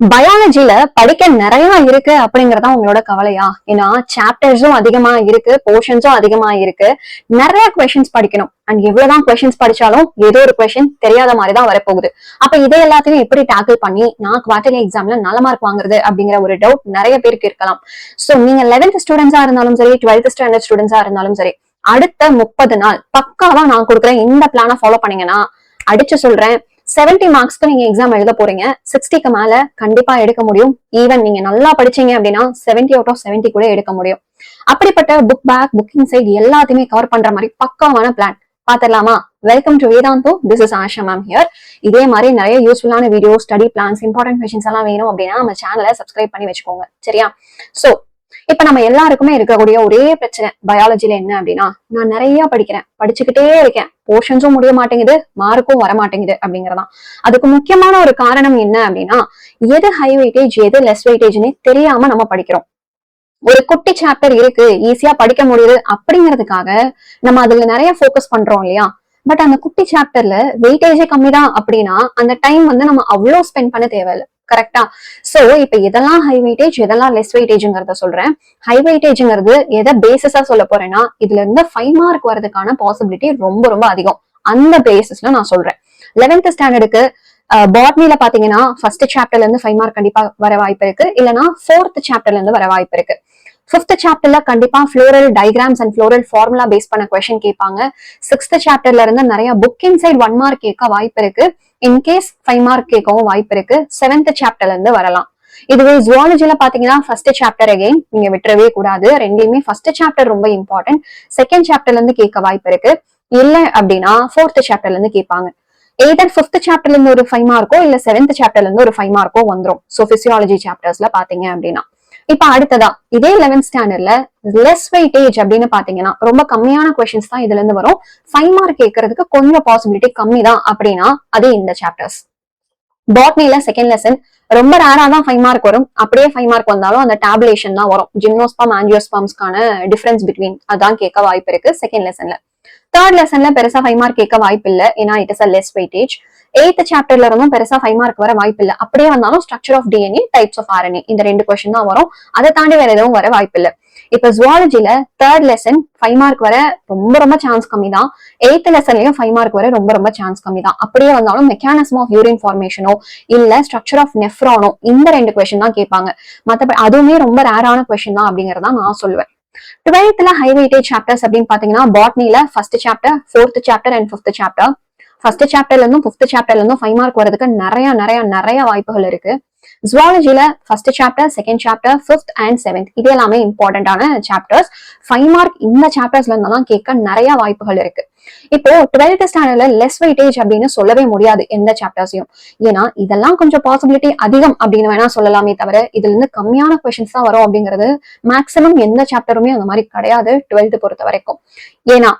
பயாலஜில படிக்க நிறைய இருக்கு அப்படிங்கறதா உங்களோட கவலையா? ஏன்னா சாப்டர்ஸும் அதிகமா இருக்கு, போர்ஷன்ஸும் அதிகமா இருக்கு, நிறைய கொஸ்டின்ஸ் படிக்கணும். அண்ட் எவ்வளவுதான் கொஸ்டின்ஸ் படிச்சாலும் ஏதோ ஒரு கொஸ்டின் தெரியாத மாதிரிதான் வரப்போகுது. அப்ப இதை எல்லாத்தையும் எப்படி டேக்கிள் பண்ணி நான் குவார்டர்லி எக்ஸாம்ல நல்ல மார்க் வாங்குறது அப்படிங்கிற ஒரு டவுட் நிறைய பேருக்கு இருக்கலாம். சோ நீங்க 11th ஸ்டூடெண்ட்ஸா இருந்தாலும் சரி, 12th ஸ்டாண்டர்ட் ஸ்டூடெண்ட்ஸா இருந்தாலும் சரி, அடுத்த 30 நாள் பக்காவா நான் கொடுக்குறேன் இந்த பிளான ஃபாலோ பண்ணீங்கன்னா அடிச்சு சொல்றேன், 70 மார்க்ஸ்க்கு நீங்க எக்ஸாம் எழுத போறீங்க. 60க்கு மேல கண்டிப்பா எடுக்க முடியும். ஈவன் நீங்க நல்லா படிச்சீங்க அப்படின்னா 70 அவுட் ஆஃப் 70 கூட எடுக்க முடியும். அப்படிப்பட்ட புக் பேக், புக்கிங் சைட் எல்லாத்தையுமே கவர் பண்ற மாதிரி பக்காவான பிளான் பாத்திரலாமா? Welcome to Vedantu. This is Asha ma'am here. இதே மாதிரி நிறைய யூஸ்ஃபுல்லான video, study plans, important questions எல்லாம் வேணும் அப்படின்னா நம்ம சேனலை சப்ஸ்கிரைப் பண்ணி வச்சுக்கோங்க. சரியா? சோ இப்ப நம்ம எல்லாருக்குமே இருக்கக்கூடிய ஒரே பிரச்சனை பயாலஜில என்ன அப்படின்னா, நான் நிறைய படிக்கிறேன், படிச்சுக்கிட்டே இருக்கேன், போர்ஷன்ஸும் முடிய மாட்டேங்குது, மார்க்கும் வர மாட்டேங்குது அப்படிங்கறதான். அதுக்கு முக்கியமான ஒரு காரணம் என்ன அப்படின்னா, எது ஹை வெயிட்டேஜ் எது லெஸ் வெயிட்டேஜ்னே தெரியாம நம்ம படிக்கிறோம். ஒரு குட்டி சாப்டர் இருக்கு, ஈஸியா படிக்க முடியுது அப்படிங்கிறதுக்காக நம்ம அதுல நிறைய போக்கஸ் பண்றோம் இல்லையா? பட் அந்த குட்டி சாப்டர்ல வெயிட்டேஜே கம்மி தான் அப்படின்னா அந்த டைம் நம்ம அவ்வளவு ஸ்பெண்ட் பண்ண தேவையில்லை. கரெக்டா? சோ இப்ப எதெல்லாம் ஹை வெயிட்டேஜ் எதெல்லாம் லெஸ் வெயிட்டேஜ்ங்கிறத சொல்றேன். ஹை வெயிட்டேஜ்ங்கிறது எதை பேசிஸா சொல்ல போறேன்னா, இதுல இருந்து 5 மார்க் வரதுக்கான பாசிபிலிட்டி ரொம்ப ரொம்ப அதிகம். அந்த பேசிஸ்ல நான் சொல்றேன். 11th ஸ்டாண்டர்டுக்கு பாட்னில பாத்தீங்கன்னா ஃபர்ஸ்ட் சாப்டர்ல இருந்து 5 மார்க் கண்டிப்பா வர வாய்ப்பு இருக்கு, இல்லைன்னா 4th சாப்டர்ல இருந்து வர வாய்ப்பு இருக்கு. 5th சாப்டர்ல கண்டிப்பா floral diagrams and floral formula base பண்ண கொஸ்டின் கேட்பாங்க. 6th சாப்டர்ல இருந்து நிறைய புக் இன்சைட் 1 மார்க் கேட்க வாய்ப்பு இருக்கு. இன்கேஸ் 5 மார்க் கேட்கவும் வாய்ப்பு இருக்கு. 7th சாப்டர்ல இருந்து வரலாம். இதுவே ஜுவாலஜில பாத்தீங்கன்னா ஃபர்ஸ்ட் சாப்டர் அகைன் நீங்க விட்டுறவே கூடாது. ரெண்டுலயுமே ஃபர்ஸ்ட் சாப்டர் ரொம்ப இம்பார்ட்டன்ட். செகண்ட் சாப்டர்ல இருந்து கேட்க வாய்ப்பு இருக்கு. இல்ல அப்படின்னா 4th சாப்டர்ல இருந்து கேட்பாங்க. எய்தர் 5th சாப்டர்ல இருந்து ஒரு 5 மார்க்கோ இல்ல 7th சாப்டர்ல இருந்து ஒரு 5 மார்க்கோ வந்துரும். சோ பிசியாலஜி சாப்டர்ஸ்ல பாத்தீங்க அப்படின்னா. இப்ப அடுத்ததா இதே 11th ஸ்டாண்டர்ட்ல லெஸ் வெயிட்டேஜ் அப்படின்னு பாத்தீங்கன்னா ரொம்ப கம்மியான கொஸ்டின்ஸ் தான் இதுல இருந்து வரும். 5 மார்க் கேட்கறதுக்கு கொஞ்சம் பாசிபிலிட்டி கம்மி தான் அப்படின்னா அது இந்த சாப்டர்ஸ். பாட்னில செகண்ட் லெசன் ரொம்ப ரேரா தான் 5 மார்க் வரும். அப்படியே 5 மார்க் வந்தாலும் அந்த டேபுலேஷன் தான் வரும். ஜிம்னோஸ்பாம் ஆஞ்சியோஸ்பாம்ஸ்க்கான டிஃபரன்ஸ் பிட்வீன் அதான் கேட்க வாய்ப்பு இருக்கு செகண்ட் லெசன்ல. தேர்ட் லெசன்ல பெருசா 5 மார்க் கேட்க வாய்ப்பு இல்ல, ஏன்னா it is a less weightage. 8th சாப்டர்ல இருந்தும் பெருசா 5 மார்க் வர வாய்ப்பு இல்ல. அப்படியே வந்தாலும் structure of DNA, types of RNA, இந்த 2 கொஸ்டின் தான் வரும். அதை தாண்டி வேற எதுவும் வர வாய்ப்பு இல்ல. இப்ப ஜுவாலஜில தேர்ட் லெசன் 5 மார்க் வர ரொம்ப ரொம்ப சான்ஸ் கம்மி தான். 8th லெசன்லயும் 5 மார்க் வர ரொம்ப ரொம்ப சான்ஸ் கம்மி தான். அப்படியே வந்தாலும் மெக்கானிசம் ஆஃப் யூரின் ஃபார்மேஷனோ இல்ல ஸ்ட்ரக்சர் ஆஃப் நெஃப்ரானோ, இந்த 2 கொஸ்டின் தான் கேட்பாங்க. மத்தபடி அதுவுமே ரொம்ப ரேரான கொஸ்டின் தான் அப்படிங்கறதா நான் சொல்லுவேன். 12th ஹை வெயிட்டேஜ் சாப்டர்ஸ் அப்படின்னு பாத்தீங்கன்னா பாட்னில first chapter, 4th chapter and 5th chapter. First சாப்டர்ல இருந்தும் 5th சாப்டர்ல இருந்தும் 5 மார்க் வரதுக்கு நிறைய நிறைய நிறைய வாய்ப்புகள் இருக்கு. ஜுவாலஜில first chapter, second chapter, 5th and 7th இது எல்லாமே இம்பார்ட்டன்டான சாப்டர்ஸ். 5 மார்க் இந்த சாப்டர்ஸ்ல இருந்தாலும் கேட்க நிறைய வாய்ப்புகள் இருக்கு. இப்போ 12th ஸ்டாண்டர்ட்ல லெஸ் வெயிட்டேஜ் அப்படின்னு சொல்லவே முடியாது எந்த சாப்டர்ஸையும். ஏன்னா இதெல்லாம் கொஞ்சம் பாசிபிலிட்டி அதிகம் அப்படின்னு வேணா சொல்லலாமே தவிர இதுல இருந்து கம்மியான கொஸ்டின்ஸ் தான் வரும் அப்படிங்கிறது மேக்சிமம் எந்த சாப்டருமே அந்த மாதிரி கிடையாது 12th பொறுத்த வரைக்கும். ஏன்னா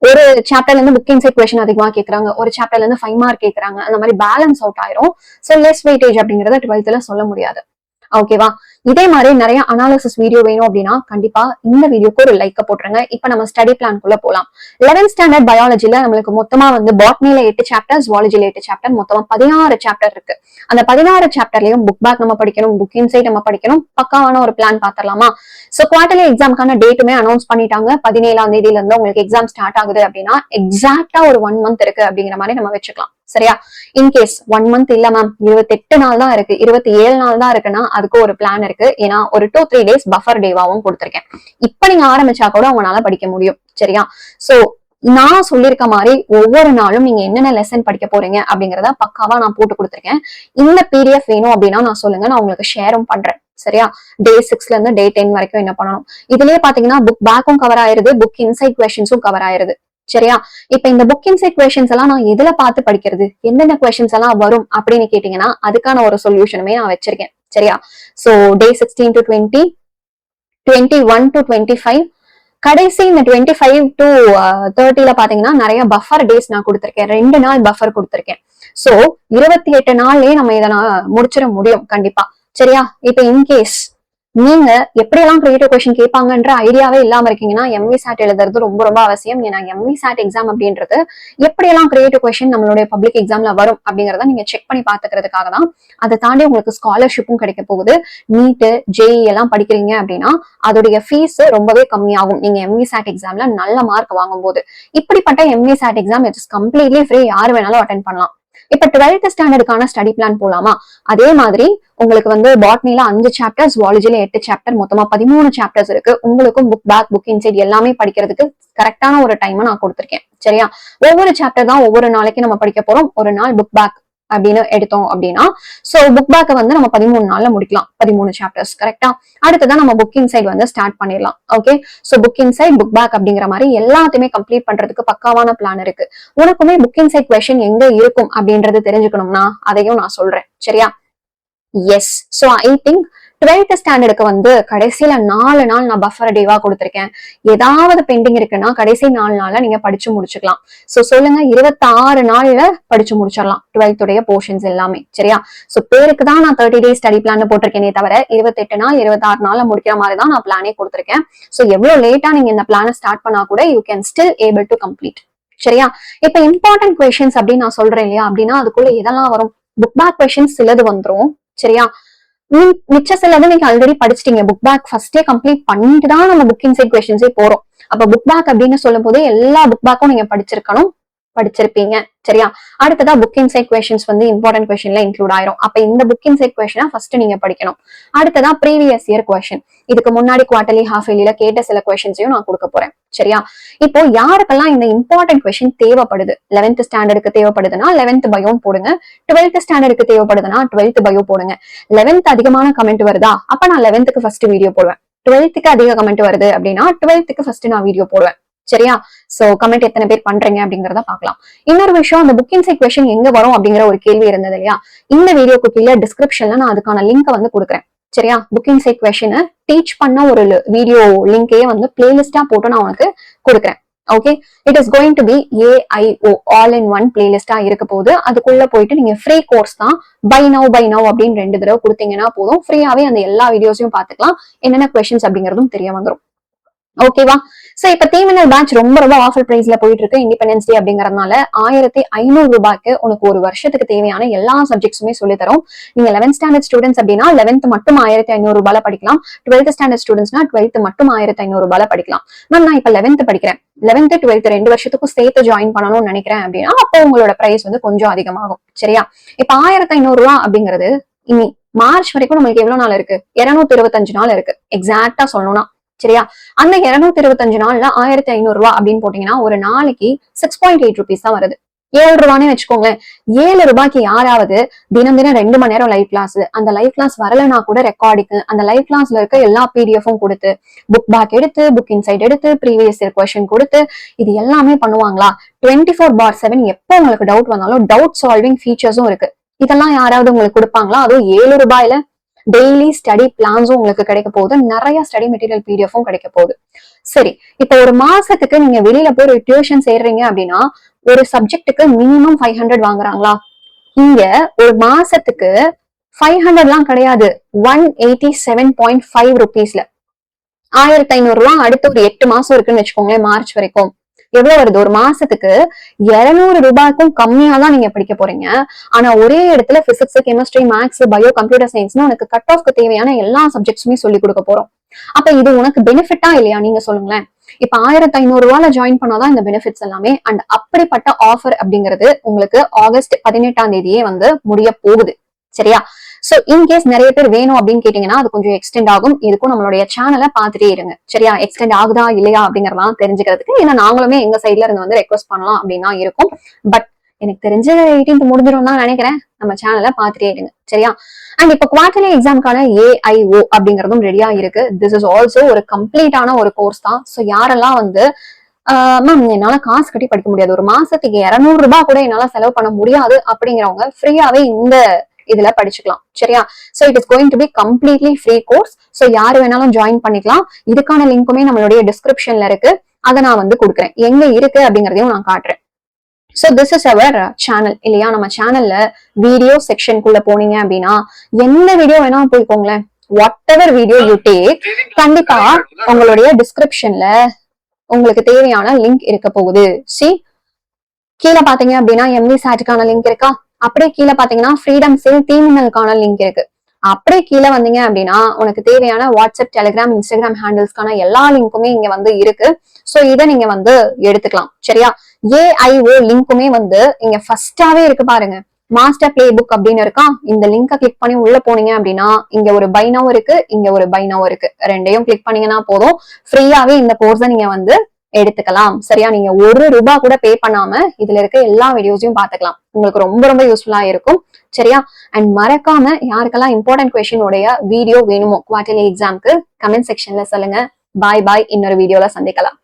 ஒரு சாப்டர்ல இருந்து புக் இன்சைட் கொஸ்டின் அதிகமா கேட்கறாங்க, ஒரு சாப்டர்ல இருந்து 5 மார்க் கேட்கறாங்க, அந்த மாதிரி பேலன்ஸ் அவுட் ஆயிரும். சோ லெஸ் வெயிட்டேஜ் அப்படிங்கறத 12th சொல்ல முடியாது. ஓகேவா? இதே மாதிரி நிறைய அனாலிசிஸ் வீடியோ வேணும் அப்படின்னா கண்டிப்பா இந்த வீடியோக்கு ஒரு லைக்க போட்டுருங்க. இப்ப நம்ம ஸ்டடி பிளான்குள்ள போலாம். 11th ஸ்டாண்டர்ட் பயாலஜில நம்மளுக்கு மொத்தமா பாட்னில 8 சாப்டர், ஜுவாலஜில 8 சாப்டர், மொத்தமா 16 சாப்டர் இருக்கு. அந்த 16 சாப்டர்லயும் புக் பேக் நம்ம படிக்கணும், புக் இன்சைட் நம்ம படிக்கணும். பக்காவான ஒரு பிளான் பாத்திரலாமா? சோ குவார்டர்லி எக்ஸாம்க்கான டேட்டுமே அனௌன்ஸ் பண்ணிட்டாங்க. 17ஆம் தேதியில இருந்து உங்களுக்கு எக்ஸாம் ஸ்டார்ட் ஆகுது அப்படின்னா எக்ஸாக்டா ஒரு 1 மந்த் இருக்கு அப்படிங்கிற மாதிரி நம்ம வச்சுக்கலாம். சரியா? இன்கேஸ் 1 மந்த் இல்ல மேம் 28 நாள் தான் இருக்கு, 27 நாள் தான் இருக்குன்னா அதுக்கு ஒரு பிளான் இருக்கு. ஏன்னா ஒரு 2-3 டேஸ் பஃபர் டேவாவும் கொடுத்திருக்கேன். இப்ப நீங்க ஆரம்பிச்சா கூட உங்களால படிக்க முடியும். சரியா? சோ நான் சொல்லியிருக்க மாதிரி ஒவ்வொரு நாளும் நீங்க என்னென்ன லெசன் படிக்க போறீங்க அப்படிங்கறத பக்காவா நான் போட்டு கொடுத்திருக்கேன். இந்த பிடிஎஃப் வேணும் அப்படின்னா நான் சொல்லுங்க, நான் உங்களுக்கு ஷேரும் பண்றேன். சரியா? டே 6ல இருந்து டே 10 வரைக்கும் என்ன பண்ணணும். இதுலயே பாத்தீங்கன்னா புக் பேக்கும் கவர் ஆயிருது, புக் இன்சைட் கொஸ்டின்ஸும் கவர் ஆயிருது. சரியா? இப்ப இந்த புக் இன்சைட் கொஸ்டின்ஸ் எல்லாம் நான் எதுல பார்த்து படிக்கிறது, எந்தெந்த கொஸ்டின்ஸ் எல்லாம் வரும் அப்படின்னு கேட்டீங்கன்னா அதுக்கான ஒரு சொல்யூஷனுமே நான் வச்சிருக்கேன். சரியா? சோ டே 16 to 20, 21 to 25, கடைசி இந்த 25 to 30ல பாத்தீங்கன்னா நிறைய பஃபர் டேஸ் நான் கொடுத்திருக்கேன். 2 நாள் பஃபர் கொடுத்திருக்கேன். சோ 28 நாள்லயே நம்ம இதை நான் முடிச்சிட முடியும் கண்டிப்பா. சரியா? இப்ப இன்கேஸ் நீங்க எப்படியெல்லாம் கிரியேட்டிவ் கொஸ்டின் கேட்பாங்கன்ற ஐடியாவே இல்லாம இருக்கீங்கன்னா எம்வி சாட் எழுதுறது ரொம்ப ரொம்ப அவசியம். ஏன்னா எம்வி சாட் எக்ஸாம் அப்படின்றது எப்படியெல்லாம் கிரியேட்டிவ் கொஸ்டின் நம்மளுடைய பப்ளிக் எக்ஸாம்ல வரும் அப்படிங்கறத நீங்க செக் பண்ணி பாத்துக்கிறதுக்காக தான். அதை தாண்டி உங்களுக்கு ஸ்காலர்ஷிப்பும் கிடைக்க போகுது. நீட் ஜேஇ எல்லாம் படிக்கிறீங்க அப்படின்னா அதோடைய ஃபீஸ் ரொம்பவே கம்மியாகும் நீங்க எம்வி சாட் எக்ஸாம்ல நல்ல மார்க் வாங்கும் போது. இப்படிப்பட்ட MV SAT exam it is completely free, யாரு வேணாலும் அட்டென்ட் பண்ணலாம். இப்ப 12th ஸ்டாண்டர்டுக்கான ஸ்டடி பிளான் போலாமா? அதே மாதிரி உங்களுக்கு வந்து பாட்னில 5 சாப்டர்ஸ், ஜுவாலஜில 8 சாப்டர், மொத்தமா 13 சாப்டர்ஸ் இருக்கு. உங்களுக்கும் புக் பேக், புக் இன்சைட் எல்லாமே படிக்கிறதுக்கு கரெக்டான ஒரு டைம் நான் கொடுத்திருக்கேன். சரியா? ஒவ்வொரு சாப்டர் தான் ஒவ்வொரு நாளைக்கு நம்ம படிக்க போறோம். ஒரு நாள் புக் பேக் அப்படின்னு எடுத்தோம் அப்படின்னா சோ புக் பேக்கை வந்து நம்ம 13 நாள்ல முடிக்கலாம். 13 சாப்டர்ஸ் கரெக்டா. அடுத்ததான் நம்ம புக்கிங் சைட் வந்து ஸ்டார்ட் பண்ணிடலாம். Okay, so booking site, book back அப்படிங்கிற மாதிரி எல்லாத்தையுமே கம்ப்ளீட் பண்றதுக்கு பக்காவான பிளான் இருக்கு. உனக்குமே புக்கிங் சைட் கொஸ்டின் எங்க இருக்கும் அப்படின்றது தெரிஞ்சுக்கணும்னா அதையும் நான் சொல்றேன். சரியா? Yes, so I think 12th ஸ்டாண்டர்டுக்கு வந்து கடைசியில 4 நாள் நான் பஃபர் டேவா கொடுத்திருக்கேன். ஏதாவது பெண்டிங் இருக்குன்னா கடைசி 4 நாள்ல நீங்க படிச்சு முடிச்சுக்கலாம். சோ சொல்லுங்க, 26 நாள்ல படிச்சு முடிச்சிடலாம் 12th உடைய போர்ஷன்ஸ் எல்லாமே. சரியா? சோ பேருக்கு தான் நான் 30 டேஸ் ஸ்டடி பிளான் போட்டிருக்கேனே தவிர 28 நாள் 26 நாள்ல முடிக்கிற மாதிரி தான் நான் பிளானே கொடுத்திருக்கேன். சோ எவ்வளவு லேட்டா நீங்க இந்த பிளான ஸ்டார்ட் பண்ணா கூட you can still able to complete. சரியா? இப்ப இம்பார்ட்டன்ட் கொஸ்டின்ஸ் அப்படின்னு நான் சொல்றேன் இல்லையா, அப்படின்னா அதுக்குள்ள எதெல்லாம் வரும்? புக் பேக் கொஸ்டின்ஸ் சிலது வந்துரும். சரியா? மிச்ச சிலது நீங்க ஆல்ரெடி படிச்சிட்டீங்க. புக் பேக் ஃபர்ஸ்டே கம்ப்ளீட் பண்ணிட்டு தான் நம்ம புக் இன்சைட் கொஸ்டின்ஸே போறோம். அப்ப புக் பேக் அப்படின்னு சொல்லும் போது எல்லா புக் பேக்கும் நீங்க படிச்சிருப்பீங்க. சரியா? அடுத்ததா புக் இன்சைட் கொஸ்டின்ஸ் வந்து இம்பார்ட்டன்ட் கொஸ்டின்ல இன்க்ளூட் ஆயிரும். அப்ப இந்த புக் இன்சைட் கொஸ்டினா ஃபர்ஸ்ட் நீங்க படிக்கணும். அடுத்ததா ப்ரீவியஸ் இயர் கொஸ்டின், இதுக்கு முன்னாடி குவார்டர்லி, ஹாஃப் இயர்லில கேட்ட சில கொஸ்டின்ஸையும் நான் கொடுக்க போறேன். சரியா? இப்போ யாருக்கெல்லாம் இந்த இம்பார்ட்டன்ட் கொஸ்டின் தேவைப்படுது? 11th ஸ்டாண்டர்டுக்கு தேவைப்படுதுன்னா 11th பயோன்னு போடுங்க. 12th ஸ்டாண்டர்டுக்கு தேவைப்படுதுன்னா 12th பயோ போடுங்க. 11th அதிகமான கமெண்ட் வருதா, அப்ப நான் 11th ஃபர்ஸ்ட் வீடியோ போடுவேன். 12th அதிக கமெண்ட் வருது அப்படின்னா 12th ஃபர்ஸ்ட் நான் வீடியோ போடுவேன். சரியா? சோ கமெண்ட் எத்தனை பேர் பண்றீங்க அப்படிங்கறத பாக்கலாம். இன்னொரு விஷயம், அந்த புக் இன்சைட் கொஸ்டின் எங்க வரும் அப்படிங்கிற ஒரு கேள்வி இருந்தது இல்லையா, இந்த வீடியோக்கு கீழே டிஸ்கிரிப்ஷன்ல நான் அதுக்கான லிங்க் வந்து கொடுக்குறேன். சரியா? புக் இன்சைட் கொஸ்டின் டீச் பண்ண ஒரு வீடியோ லிங்கே வந்து பிளேலிஸ்டா போட்டு நான் உனக்கு கொடுக்குறேன். Okay, it is going to be AIO all in one பிளேலிஸ்டா இருக்க போது. அதுக்குள்ள போயிட்டு நீங்க ஃப்ரீ கோர்ஸ் தான், பை நவ் அப்படின்னு 2 தடவை கொடுத்தீங்கன்னா போதும், ஃப்ரீயாவே அந்த எல்லா வீடியோஸையும் பாத்துக்கலாம். என்னென்ன கொஸ்டின்ஸ் அப்படிங்கறதும் தெரிய வந்துடும். ஓகேவா? சோ இப்ப தீமினல் பேட்ச் ரொம்ப ரொம்ப ஆஃபர் பிரைஸ்ல போயிட்டு இருக்கு. இண்டிபெண்டன்ஸ் டே அப்படிங்கறதுனால 1500 ரூபாய்க்கு உனக்கு ஒரு வருஷத்துக்கு தேவையான எல்லா சப்ஜெக்ட்ஸுமே சொல்லி தரும். நீங்க 11th ஸ்டாண்டர்ட் ஸ்டூடெண்ட்ஸ் அப்படின்னா 11th மட்டும் 1500 ரூபாயில படிக்கலாம். 12th ஸ்டாண்டர்ட் ஸ்டூடெண்ட்ஸ்னா 12th மட்டும் 1500 ரூபாயில படிக்கலாம். மேம் நான் இப்ப 11th படிக்கிறேன், 11th 12th 2 வருஷத்துக்கும் சேர்த்து ஜாயின் பண்ணணும்னு நினைக்கிறேன் அப்படின்னா அப்போ உங்களோட பிரைஸ் வந்து கொஞ்சம் அதிகமாகும். சரியா? இப்ப 1500 ரூபாய் அப்படிங்கிறது இனி மார்ச் வரைக்கும் நம்மளுக்கு எவ்வளவு நாள் இருக்கு? 225 நாள் இருக்கு எக்ஸாக்டா சொல்லணும்னா. சரியா? அந்த 225 நாள்ல 1500 ரூபாய் அப்படின்னு போட்டீங்கன்னா ஒரு நாளைக்கு 6.8 rupees தான் வருது. 7 ரூபான்னு வச்சுக்கோங்களேன். 7 ரூபாய்க்கு யாராவது தினம் 2 மணி நேரம் லைவ் கிளாஸ், அந்த லைவ் கிளாஸ் வரலன்னா கூட ரெக்கார்டிங், அந்த லைவ் கிளாஸ்ல இருக்க எல்லா PDF-ம் கொடுத்து, புக் பேக் எடுத்து, புக் இன்சைட் எடுத்து, ப்ரீவியஸ் இயர் கொஸ்டின் கொடுத்து, இது எல்லாமே பண்ணுவாங்களா? 24/7 எப்போ உங்களுக்கு டவுட் வந்தாலும் டவுட் சால்விங் ஃபீச்சர்ஸும் இருக்கு. இதெல்லாம் யாராவது உங்களுக்கு கொடுப்பாங்களா? அதுவும் 7 ரூபாயில டெய்லி ஸ்டடி பிளான்ஸும் உங்களுக்கு கிடைக்க போகுது. நிறைய ஸ்டடி மெட்டீரியல் PDF-ம் கிடைக்க போகுது. சரி, இப்ப ஒரு மாசத்துக்கு நீங்க வெளியில போய் ஒரு டியூஷன் சேர்றீங்க அப்படின்னா ஒரு சப்ஜெக்ட்டுக்கு மினிமம் 500 வாங்குறாங்களா? இங்க ஒரு மாசத்துக்கு 500 எல்லாம் கிடையாது, 187.5 rupeesல 1500 ரூபாய். அடுத்து ஒரு 8 மாசம் இருக்குன்னு வச்சுக்கோங்களேன், மார்ச் வரைக்கும் எவ்வளவு வருது? ஒரு மாசத்துக்கு 200 ரூபாய்க்கும் கம்மியா தான் நீங்க படிக்க போறீங்க. ஆனா ஒரே இடத்துல physics, chemistry, maths, bio, computer சயின்ஸ்னு உனக்கு கட் ஆஃப்க்கு தேவையான எல்லா சப்ஜெக்ட்ஸுமே சொல்லி கொடுக்க போறோம். அப்ப இது உனக்கு பெனிஃபிட்டா இல்லையா? நீங்க சொல்லுங்களேன். இப்ப 1500 ரூபாயில ஜாயின் பண்ணாதான் இந்த பெனிஃபிட்ஸ் எல்லாமே. அண்ட் அப்படிப்பட்ட ஆஃபர் அப்படிங்கிறது உங்களுக்கு ஆகஸ்ட் 18ஆம் தேதியே வந்து முடிய போகுது. சரியா? சோ இன்கேஸ் நிறைய பேர் வேணும் அப்படின்னு கேட்டீங்கன்னா அது கொஞ்சம் எக்ஸ்டெண்ட் ஆகும். இதுக்கும் நம்மளுடைய சேனலை பார்த்துட்டே இருங்க. சரியா? எக்ஸ்டெண்ட் ஆகுதா இல்லையா அப்படிங்கறதெல்லாம் தெரிஞ்சுக்கிறதுக்கு ஏன்னா நாங்களுமே எங்க சைட்ல இருந்து வந்து ரெக்வஸ்ட் பண்ணலாம் அப்படின்னா இருக்கும். பட் எனக்கு தெரிஞ்ச 18th முடிஞ்சிடும் தான் நினைக்கிறேன். நம்ம சேனலை பார்த்துட்டே இருங்க. சரியா? அண்ட் இப்ப குவார்டர்லி எக்ஸாம்க்கான AIO அப்படிங்கறதும் ரெடியா இருக்கு. திஸ் இஸ் ஆல்சோ ஒரு கம்ப்ளீட்டான ஒரு கோர்ஸ் தான். சோ யாரெல்லாம் வந்து மேம் என்னால காசு கட்டி படிக்க முடியாது, ஒரு மாசத்துக்கு 200 ரூபாய் கூட என்னால செலவு பண்ண முடியாது அப்படிங்கிறவங்க ஃப்ரீயாவே இந்த இதுல படிச்சுக்கலாம். சரியா? So it is going to be completely free course. So யாரு வேணாலும் ஜாயின் பண்ணிக்கலாம். இதுக்கான லிங்க்குமே நம்மளுடைய டிஸ்கிரிப்ஷன்ல இருக்கு. அதை நான் வந்து கொடுக்குறேன். எங்க இருக்கு அப்படிங்கறதையும் நான் காட்டுறேன். So this is our channel இல்லையா? நம்ம சேனல்ல வீடியோ செக்ஷனுக்குள்ள போனீங்க அப்படின்னா எந்த வீடியோ வேணாலும் போய்க்கோங்களேன். Whatever video you take, கண்டிப்பா உங்களுடைய டிஸ்கிரிப்ஷன்ல உங்களுக்கு தேவையான லிங்க் இருக்க போகுது. சி, கீழே பாத்தீங்க அப்படின்னா எம்வி சாட்டுக்கான லிங்க் இருக்கா, அப்படியே கீழே பாத்தீங்கன்னா ஃப்ரீடம் சேல் டீமினலுக்கான லிங்க் இருக்கு. அப்படியே கீழே வந்தீங்க அப்படின்னா உனக்கு தேவையான வாட்ஸ்அப், டெலிகிராம், இன்ஸ்டாகிராம் ஹேண்டில்ஸ்க்கான எல்லா லிங்க்குமே இங்க வந்து இருக்கு. சோ இதை நீங்க வந்து எடுத்துக்கலாம். சரியா? ஏஐஓ லிங்க்குமே வந்து இங்க ஃபர்ஸ்டாவே இருக்கு பாருங்க, மாஸ்டர் பிளே புக் அப்படின்னு இருக்கா. இந்த லிங்கை கிளிக் பண்ணி உள்ள போனீங்க அப்படின்னா இங்க ஒரு பை நவ் இருக்கு, இங்க ஒரு பை நவ் இருக்கு. ரெண்டையும் கிளிக் பண்ணீங்கன்னா போதும், ஃப்ரீயாவே இந்த கோர்ஸை நீங்க வந்து எடுத்துக்கலாம். சரியா? நீங்க ₹1 கூட பே பண்ணாம இதுல இருக்க எல்லா வீடியோஸையும் பாத்துக்கலாம். உங்களுக்கு ரொம்ப ரொம்ப யூஸ்ஃபுல்லா இருக்கும். சரியா? அண்ட் மறக்காம யாருக்கெல்லாம் இம்பார்ட்டன்ட் கொஸ்டின் உடைய வீடியோ வேணுமோ குவார்டர்லி எக்ஸாம்க்கு கமெண்ட் செக்ஷன்ல சொல்லுங்க. பாய் பாய். இன்னொரு வீடியோல சந்திக்கலாம்.